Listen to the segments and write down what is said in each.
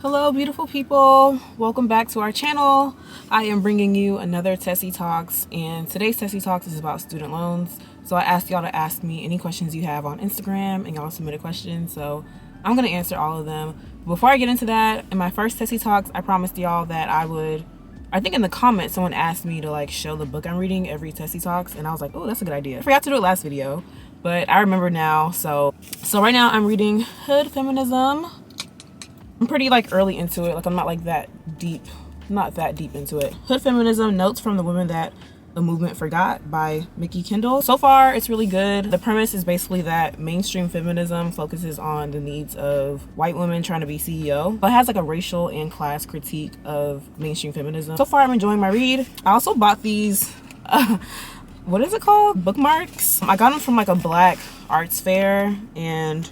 Hello beautiful people, welcome back to our channel. I am bringing you another Tessie Talks, and today's Tessie Talks is about student loans. So I asked y'all to ask me any questions you have on Instagram, and y'all submitted questions, so I'm going to answer all of them. Before I get into that, in my first Tessie Talks, I promised y'all that I think in the comments someone asked me to show the book I'm reading every Tessie Talks, and I was like, oh, that's a good idea. I forgot to do it last video, but I remember now. So right now I'm reading Hood Feminism. I'm pretty early into it. I'm not that deep into it. Hood Feminism, Notes from the Women That the Movement Forgot by Mickey Kendall. So far, it's really good. The premise is basically that mainstream feminism focuses on the needs of white women trying to be CEO, but it has a racial and class critique of mainstream feminism. So far, I'm enjoying my read. I also bought these, what is it called? Bookmarks. I got them from a black arts fair, and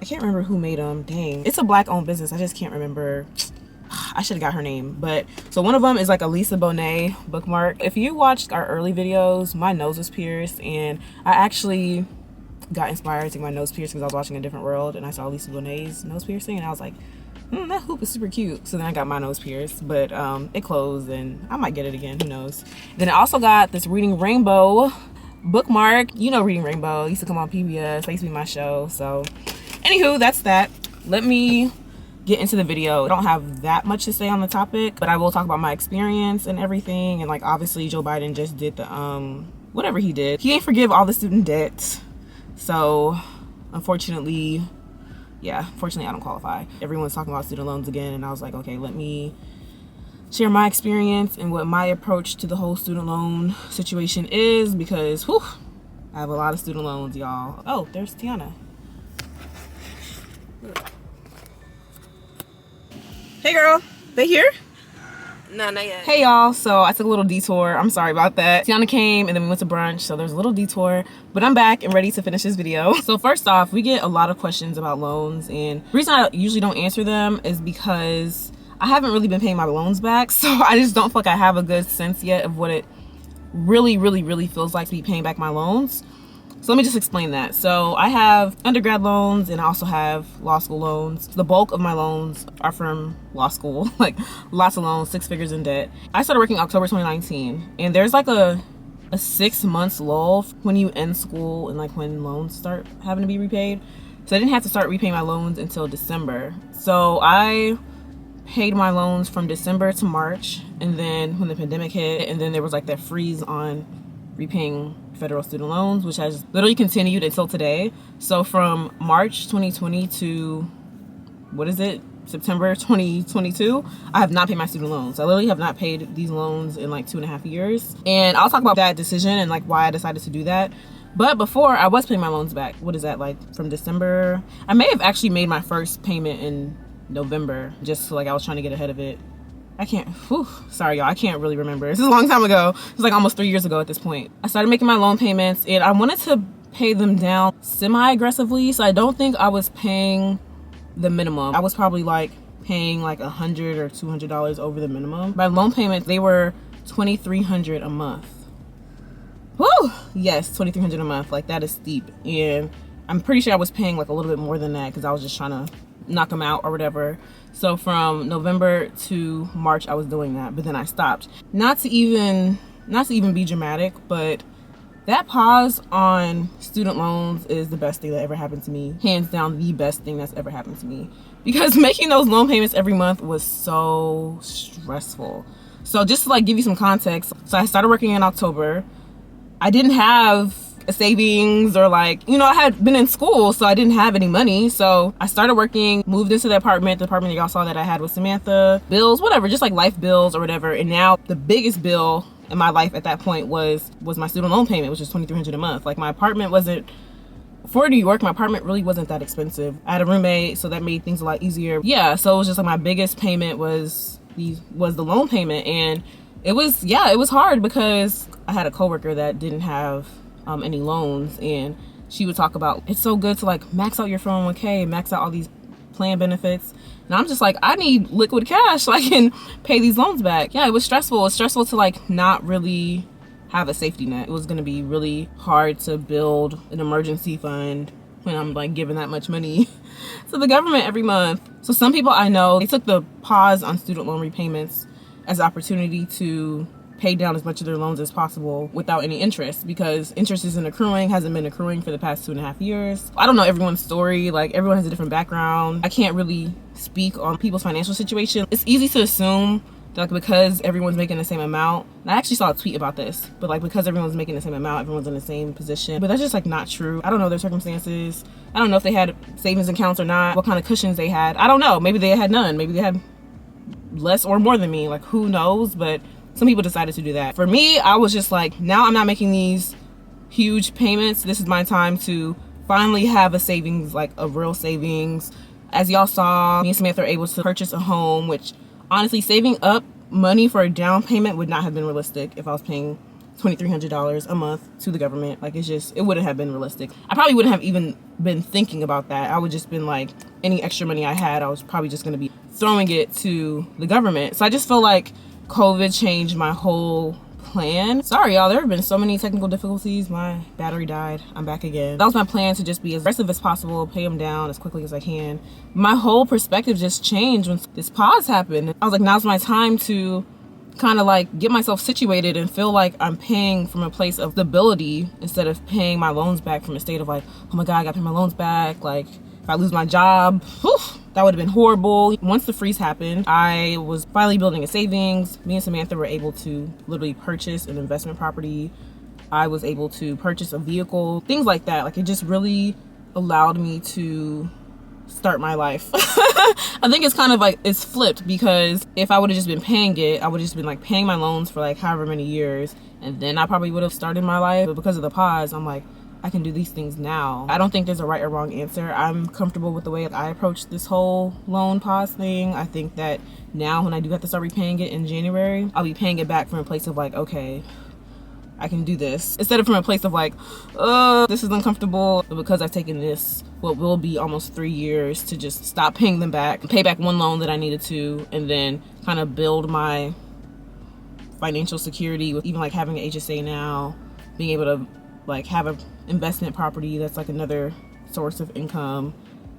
I can't remember who made them. Dang. It's a black owned business. I just can't remember. I should have got her name. But so one of them is a Lisa Bonet bookmark. If you watched our early videos, my nose was pierced, and I actually got inspired to get my nose pierced because I was watching A Different World and I saw Lisa Bonet's nose piercing, and I was like, that hoop is super cute. So then I got my nose pierced, but it closed, and I might get it again, who knows. Then I also got this Reading Rainbow bookmark. You know Reading Rainbow, it used to come on PBS. That used to be my show. So anywho, that's that. Let me get into the video. I don't have that much to say on the topic, but I will talk about my experience and everything. And obviously Joe Biden just did the whatever he did. He ain't forgive all the student debt. So unfortunately, I don't qualify. Everyone's talking about student loans again, and I was like, okay, let me share my experience and what my approach to the whole student loan situation is, because I have a lot of student loans, y'all. Oh, there's Tiana. Hey girl, they here? No, not yet. Hey y'all, so I took a little detour. I'm sorry about that. Tiana came and then we went to brunch, so there's a little detour, but I'm back and ready to finish this video. So first off, we get a lot of questions about loans, and the reason I usually don't answer them is because I haven't really been paying my loans back, so I just don't feel like I have a good sense yet of what it really feels like to be paying back my loans. So let me just explain that. So I have undergrad loans, and I also have law school loans. The bulk of my loans are from law school, lots of loans, 6 figures in debt. I started working October 2019, and there's a 6 months lull when you end school and when loans start having to be repaid. So I didn't have to start repaying my loans until December. So I paid my loans from December to March, and then when the pandemic hit, and then there was that freeze on repaying federal student loans, which has literally continued until today. So from March 2020 to September 2022, I have not paid my student loans. I literally have not paid these loans in 2.5 years, and I'll talk about that decision and why I decided to do that. But before, I was paying my loans back. What is that, from December? I may have actually made my first payment in November, just I was trying to get ahead of it. Sorry y'all, I can't really remember. This is a long time ago. It's almost 3 years ago at this point. I started making my loan payments, and I wanted to pay them down semi-aggressively, so I don't think I was paying the minimum. I was probably paying $100 or $200 over the minimum. My loan payments, they were $2,300 a month. Woo! Yes, $2,300 a month. That is steep, and I'm pretty sure I was paying a little bit more than that because I was just trying to knock them out or whatever. So from November to March I was doing that, but then I stopped. Not to even be dramatic, but that pause on student loans is the best thing that ever happened to me. Hands down, the best thing that's ever happened to me, because making those loan payments every month was so stressful. So just to give you some context, so I started working in October. I didn't have a savings or I had been in school, so I didn't have any money. So I started working, moved into the apartment that y'all saw that I had with Samantha. Bills, whatever, just life bills or whatever. And now the biggest bill in my life at that point was my student loan payment, which was $2,300 a month. My apartment wasn't, for New York, my apartment really wasn't that expensive. I had a roommate, so that made things a lot easier. Yeah, so it was just my biggest payment was the loan payment. And it was hard because I had a coworker that didn't have any loans, and she would talk about it's so good to max out your 401k, max out all these plan benefits, and I'm just I need liquid cash so I can pay these loans back. Yeah, it was stressful. It was stressful to not really have a safety net. It was going to be really hard to build an emergency fund when I'm given that much money to the government every month. So some people I know, they took the pause on student loan repayments as an opportunity to pay down as much of their loans as possible without any interest, because interest hasn't been accruing for the past 2.5 years. I don't know everyone's story. Like, everyone has a different background. I can't really speak on people's financial situation. It's easy to assume that, like, because everyone's making the same amount, and I actually saw a tweet about this, but like, because everyone's making the same amount, everyone's in the same position. But that's just like not true. I don't know their circumstances. I don't know if they had savings accounts or not, what kind of cushions they had. I don't know. Maybe they had none. Maybe they had less or more than me. Like, who knows? But some people decided to do that. For me, I was just like, now I'm not making these huge payments. This is my time to finally have a savings, like a real savings. As y'all saw, me and Samantha were able to purchase a home, which honestly, saving up money for a down payment would not have been realistic if I was paying $2,300 a month to the government. Like, it wouldn't have been realistic. I probably wouldn't have even been thinking about that. I would just been like, any extra money I had, I was probably just gonna be throwing it to the government. So I just feel like COVID changed my whole plan. Sorry, y'all, there have been so many technical difficulties. My battery died. I'm back again. That was my plan, to just be as aggressive as possible, pay them down as quickly as I can. My whole perspective just changed when this pause happened. I was like, now's my time to kind of like get myself situated and feel like I'm paying from a place of stability instead of paying my loans back from a state of like, oh my God, I gotta pay my loans back. Like, if I lose my job, whew, that would have been horrible. Once the freeze happened, I was finally building a savings. Me and Samantha were able to literally purchase an investment property. I was able to purchase a vehicle, things like that. Like, it just really allowed me to start my life. I think it's kind of like, it's flipped, because if I would have just been paying it, I would have just been like paying my loans for like however many years, and then I probably would have started my life. But because of the pause, I'm like, I can do these things now. I don't think there's a right or wrong answer. I'm comfortable with the way I approach this whole loan pause thing. I think that now, when I do have to start repaying it in January, I'll be paying it back from a place of like, okay, I can do this, instead of from a place of like, oh, this is uncomfortable. But because I've taken this, what will be almost 3 years, to just stop paying them back, pay back one loan that I needed to, and then kind of build my financial security with even like having an HSA now, being able to like have an investment property that's like another source of income,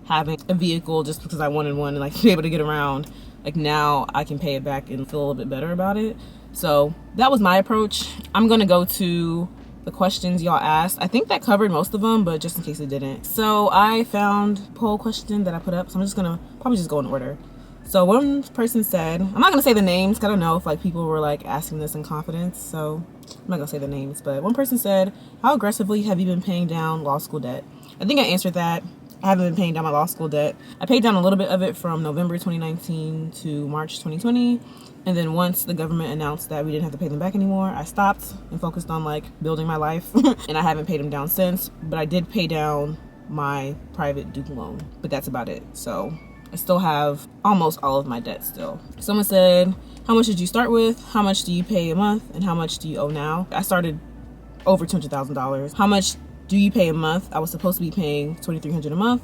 having a vehicle just because I wanted one, and like be able to get around. Like, now I can pay it back and feel a little bit better about it. So that was my approach. I'm gonna go to the questions y'all asked. I think that covered most of them, but just in case it didn't. So I found a poll question that I put up, so I'm just gonna probably just go in order. So one person said, I'm not gonna say the names, because I don't know if like people were like asking this in confidence, so I'm not gonna say the names. But one person said, how aggressively have you been paying down law school debt? I think I answered that. I haven't been paying down my law school debt. I paid down a little bit of it from November 2019 to March 2020. And then once the government announced that we didn't have to pay them back anymore, I stopped and focused on like building my life. And I haven't paid them down since, but I did pay down my private Duke loan, but that's about it. So I still have almost all of my debt still. Someone said, how much did you start with? How much do you pay a month? And how much do you owe now? I started over $200,000. How much do you pay a month? I was supposed to be paying $2,300 a month.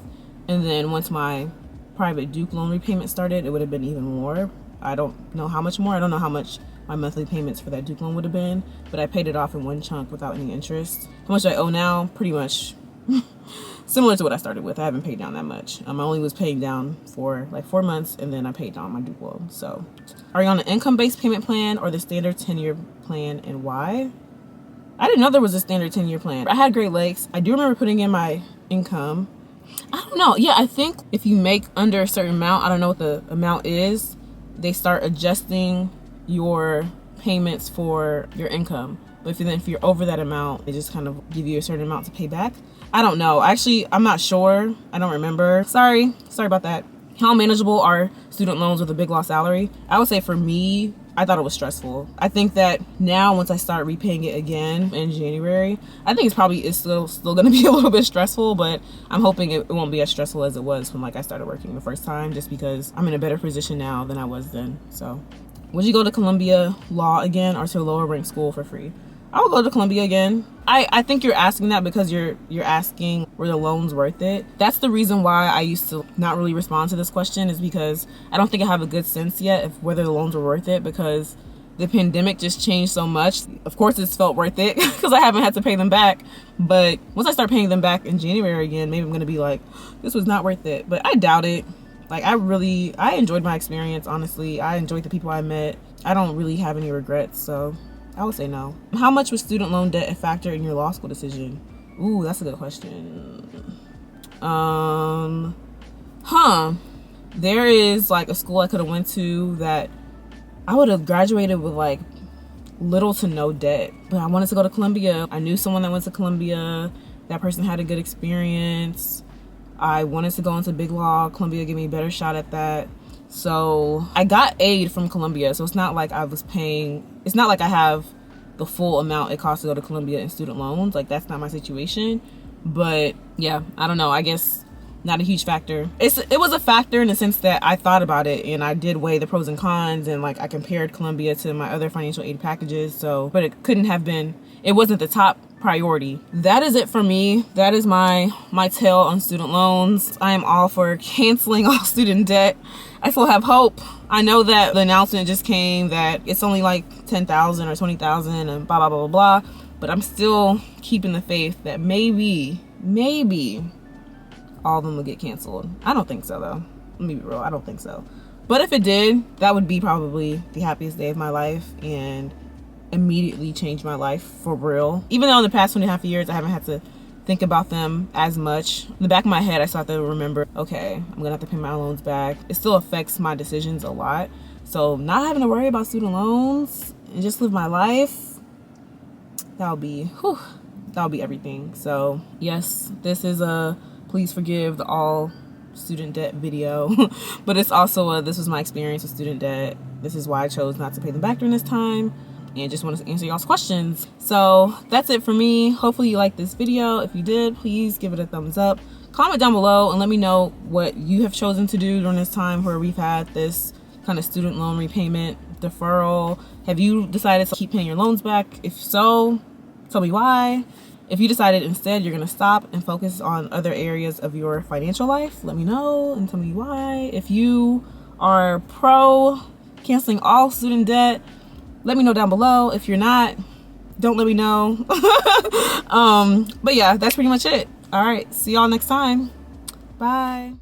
And then once my private Duke loan repayment started, it would have been even more. I don't know how much more. I don't know how much my monthly payments for that Duke loan would have been, but I paid it off in one chunk without any interest. How much I owe now? Pretty much similar to what I started with. I haven't paid down that much. I only was paying down for like 4 months, and then I paid down my Duke loan. So, are you on an income-based payment plan or the standard 10-year plan, and why? I didn't know there was a standard 10-year plan. I had Great Lakes. I do remember putting in my income. I don't know. Yeah, I think if you make under a certain amount, I don't know what the amount is, they start adjusting your payments for your income. But if you're over that amount, they just kind of give you a certain amount to pay back. I don't know. Actually, I'm not sure. I don't remember. Sorry about that. How manageable are student loans with a big loss salary? I would say for me, I thought it was stressful. I think that now, once I start repaying it again in January, I think it's still going to be a little bit stressful, but I'm hoping it won't be as stressful as it was when like I started working the first time, just because I'm in a better position now than I was then. So, would you go to Columbia Law again or to a lower ranked school for free? I would go to Columbia again. I think you're asking that because you're asking, were the loans worth it? That's the reason why I used to not really respond to this question, is because I don't think I have a good sense yet of whether the loans were worth it, because the pandemic just changed so much. Of course, it's felt worth it because I haven't had to pay them back. But once I start paying them back in January again, maybe I'm going to be like, this was not worth it. But I doubt it. Like, I enjoyed my experience, honestly. I enjoyed the people I met. I don't really have any regrets, so I would say no. How much was student loan debt a factor in your law school decision? Ooh, that's a good question. There is like a school I could have went to that I would have graduated with like little to no debt, but I wanted to go to Columbia. I knew someone that went to Columbia. That person had a good experience. I wanted to go into big law. Columbia gave me a better shot at that. So I got aid from Columbia. So it's not like I was paying, it's not like I have the full amount it costs to go to Columbia in student loans. Like, that's not my situation. But yeah, I don't know. I guess not a huge factor. It was a factor in the sense that I thought about it and I did weigh the pros and cons, and like I compared Columbia to my other financial aid packages. So, but it couldn't have been, it wasn't the top priority. That is it for me. That is my tale on student loans. I am all for canceling all student debt. I still have hope. I know that the announcement just came that it's only like 10,000 or 20,000 and blah, blah, blah, blah, blah. But I'm still keeping the faith that maybe all of them will get canceled. I don't think so though. Let me be real. I don't think so. But if it did, that would be probably the happiest day of my life and immediately change my life for real. Even though in the past 2.5 years, I haven't had to think about them as much. In the back of my head, I still have to remember, okay, I'm gonna have to pay my loans back. It still affects my decisions a lot. So not having to worry about student loans and just live my life, that'll be everything. So yes, this is a please forgive the all student debt video, but it's also this was my experience with student debt. This is why I chose not to pay them back during this time, and just wanted to answer y'all's questions. So that's it for me. Hopefully you liked this video. If you did, please give it a thumbs up. Comment down below and let me know what you have chosen to do during this time where we've had this kind of student loan repayment deferral. Have you decided to keep paying your loans back? If so, tell me why. If you decided instead you're going to stop and focus on other areas of your financial life, let me know and tell me why. If you are pro canceling all student debt, let me know down below. If you're not, don't let me know. But yeah, that's pretty much it. All right, see y'all next time. Bye.